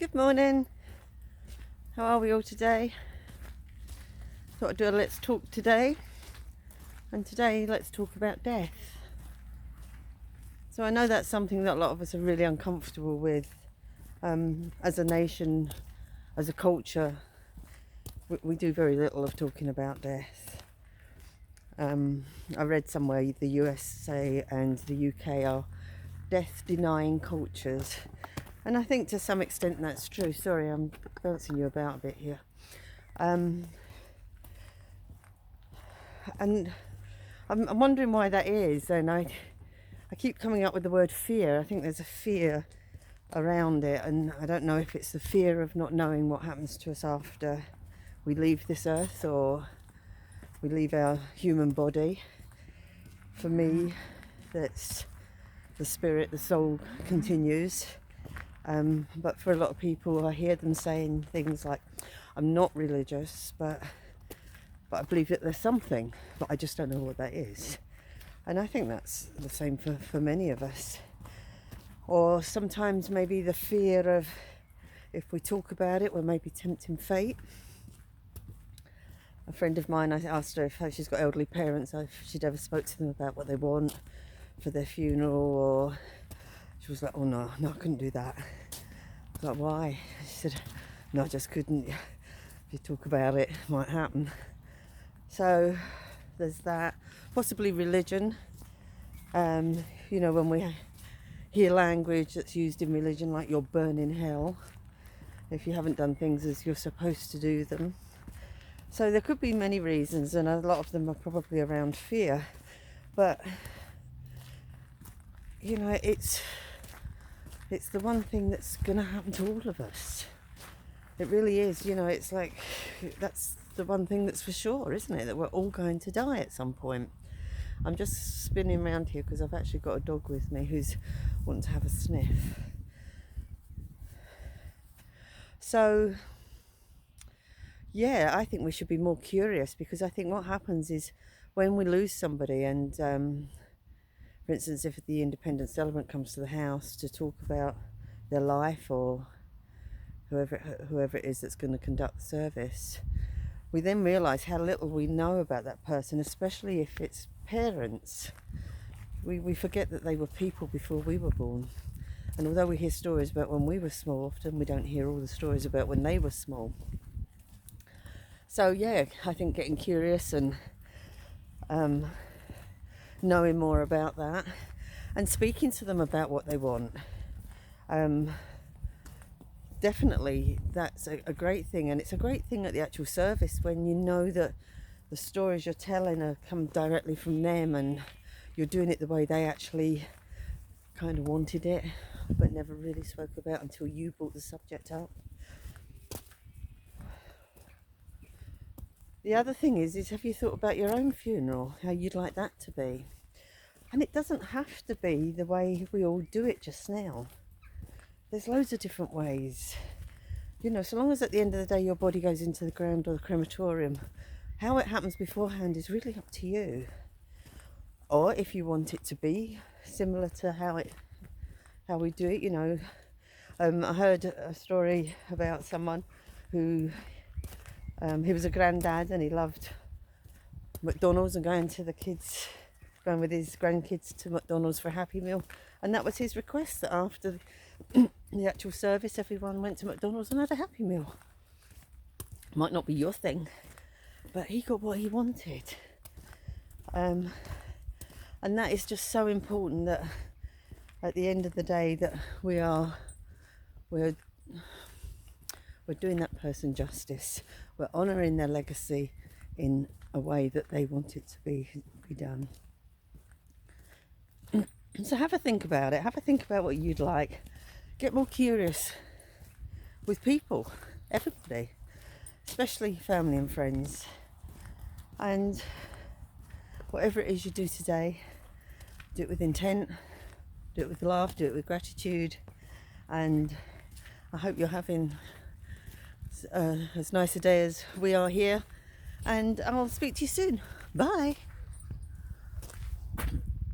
Good morning. How are we all today? Thought I'd do a let's talk today. And today let's talk about death. So I know that's something that a lot of us are really uncomfortable with. As a nation, as a culture, we do very little of talking about death. I read somewhere the USA and the UK are death-denying cultures. And I think to some extent that's true. Sorry, I'm bouncing you about a bit here. And I'm wondering why that is. And I keep coming up with the word fear. I think there's a fear around it. And I don't know if it's the fear of not knowing what happens to us after we leave this earth or we leave our human body. For me, that's the spirit, the soul continues. But for a lot of people, I hear them saying things like, I'm not religious, but I believe that there's something, but I just don't know what that is. And I think that's the same for many of us. Or sometimes maybe the fear of, if we talk about it, we're maybe tempting fate. A friend of mine, I asked her if she's got elderly parents, if she'd ever spoke to them about what they want for their funeral, or she was like, oh no, I couldn't do that. I was like, why? She said, no, I just couldn't. If you talk about it, it might happen. So there's that. Possibly religion. When we hear language that's used in religion, like you'll burn in hell if you haven't done things as you're supposed to do them. So there could be many reasons, and a lot of them are probably around fear. But it's the one thing that's going to happen to all of us. It really is. It's like, that's the one thing that's for sure, isn't it? That we're all going to die at some point. I'm just spinning around here because I've actually got a dog with me who's wanting to have a sniff. So, yeah, I think we should be more curious, because I think what happens is when we lose somebody, and for instance, if the independent celebrant comes to the house to talk about their life, or whoever it is that's going to conduct the service, we then realise how little we know about that person, especially if it's parents. We forget that they were people before we were born. And although we hear stories about when we were small, often we don't hear all the stories about when they were small. So yeah, I think getting curious and knowing more about that, and speaking to them about what they want, definitely that's a great thing. And it's a great thing at the actual service when you know that the stories you're telling come directly from them, and you're doing it the way they actually kind of wanted it, but never really spoke about until you brought the subject up. The other thing is have you thought about your own funeral, how you'd like that to be? And it doesn't have to be the way we all do it just now. There's loads of different ways. So long as at the end of the day your body goes into the ground or the crematorium, how it happens beforehand is really up to you. Or if you want it to be similar to how we do it, I heard a story about someone who he was a granddad, and he loved McDonald's and going with his grandkids to McDonald's for a Happy Meal. And that was his request, that after the actual service, everyone went to McDonald's and had a Happy Meal. Might not be your thing, but he got what he wanted. And that is just so important, that at the end of the day that we're doing that person justice. We're honouring their legacy in a way that they want it to be done. So have a think about it. Have a think about what you'd like. Get more curious with people, everybody, especially family and friends. And whatever it is you do today, do it with intent, do it with love, do it with gratitude. And I hope you're having as nice a day as we are here. And I'll speak to you soon. Bye.